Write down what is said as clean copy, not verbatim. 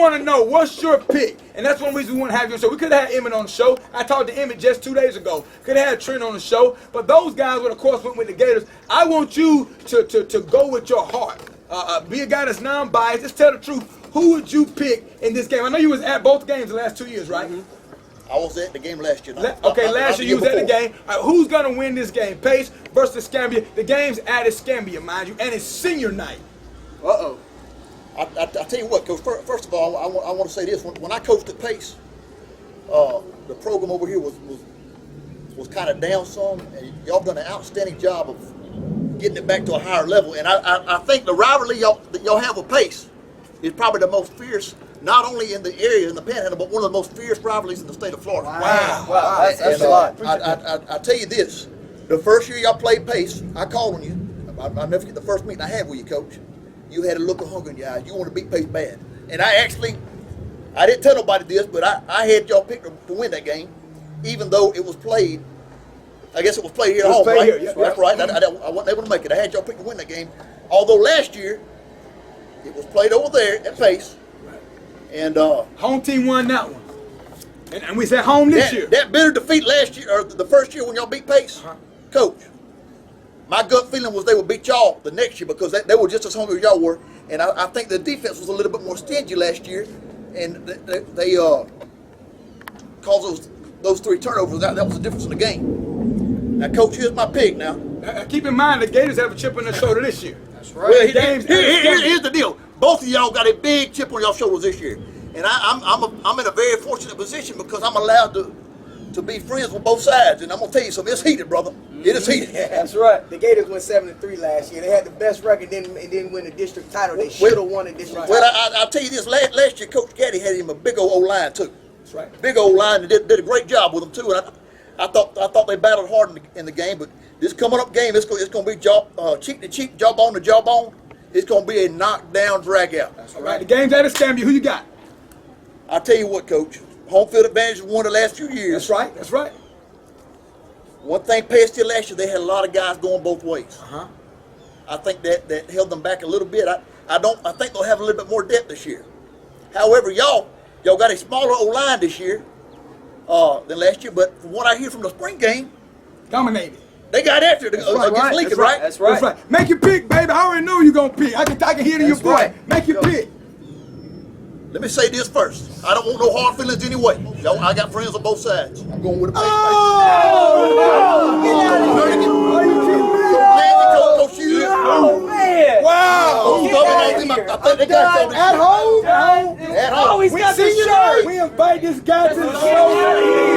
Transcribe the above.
want to know what's your pick, and that's one reason we want to have you on the show. We could have had Emmitt on the show. I talked to Emmitt just 2 days ago. Could have had Trent on the show, but those guys would of course went with the Gators. I want you to go with your heart. Be a guy that's non-biased. Just tell the truth. Who would you pick in this game? I know you was at both games the last 2 years, right? Mm-hmm. I was at the game last year. Last year you was at the game. All right, who's gonna win this game? Pace versus Escambia. The game's at Escambia, mind you, and it's senior night. Uh-oh. I tell you what, Coach, first of all, I want to say this. When I coached at Pace, the program over here was kind of down some, and y'all done an outstanding job of getting it back to a higher level. And I think the rivalry y'all have with Pace is probably the most fierce, not only in the area, in the Panhandle, but one of the most fierce rivalries in the state of Florida. Wow. That's a lot. I tell you this, the first year y'all played Pace, I called on you. I'll never forget the first meeting I had with you, Coach. You had a look of hunger in your eyes. You want to beat Pace bad. And I didn't tell nobody this, but I had y'all picked to win that game, even though it was played, I guess it was played here at home, right? Here, yeah. That's right. I wasn't able to make it. I had y'all picked to win that game. Although last year, it was played over there at Pace. And home team won that one. And we said home this year. That bitter defeat last year, or the first year when y'all beat Pace, Coach, my gut feeling was they would beat y'all the next year because they were just as hungry as y'all were. And I think the defense was a little bit more stingy last year. And they caused those 3 turnovers. That was the difference in the game. Now, Coach, here's my pick now. Keep in mind, the Gators have a chip on their shoulder this year. That's right. Well, here's the deal. Both of y'all got a big chip on y'all shoulders this year. And I'm in a very fortunate position because I'm allowed to be friends with both sides. And I'm going to tell you something, it's heated, brother. It is heated. That's right. The Gators went 7-3 last year. They had the best record, didn't win the district title. They should have won the district title. Well, I'll tell you this. Last year, Coach Gaddy had him a big old O-line, too. That's right. Big old line, and did a great job with them, too. And I thought they battled hard in the game, but this coming up game, it's going to be cheek to cheek, jawbone to jawbone. It's going to be a knockdown, drag out. That's all right. The game's at Escambia. Who you got? I'll tell you what, Coach. Home field advantage won the last few years. That's right. That's right. One thing Pace did last year, they had a lot of guys going both ways. I think that held them back a little bit. I think they'll have a little bit more depth this year. However, y'all got a smaller O-line this year than last year. But from what I hear from the spring game, Dominated. they got after it against Lincoln, right? That's right. That's right. Make your pick, baby. I already know you're going to pick. I can hear it in your voice. Right. Make your pick. Let me say this first. I don't want no hard feelings anyway. I got friends on both sides. I'm going with the Pace. Oh, man. Wow. I think they got At home? At home. Oh, he's got the shirt. We invite this guy to the show.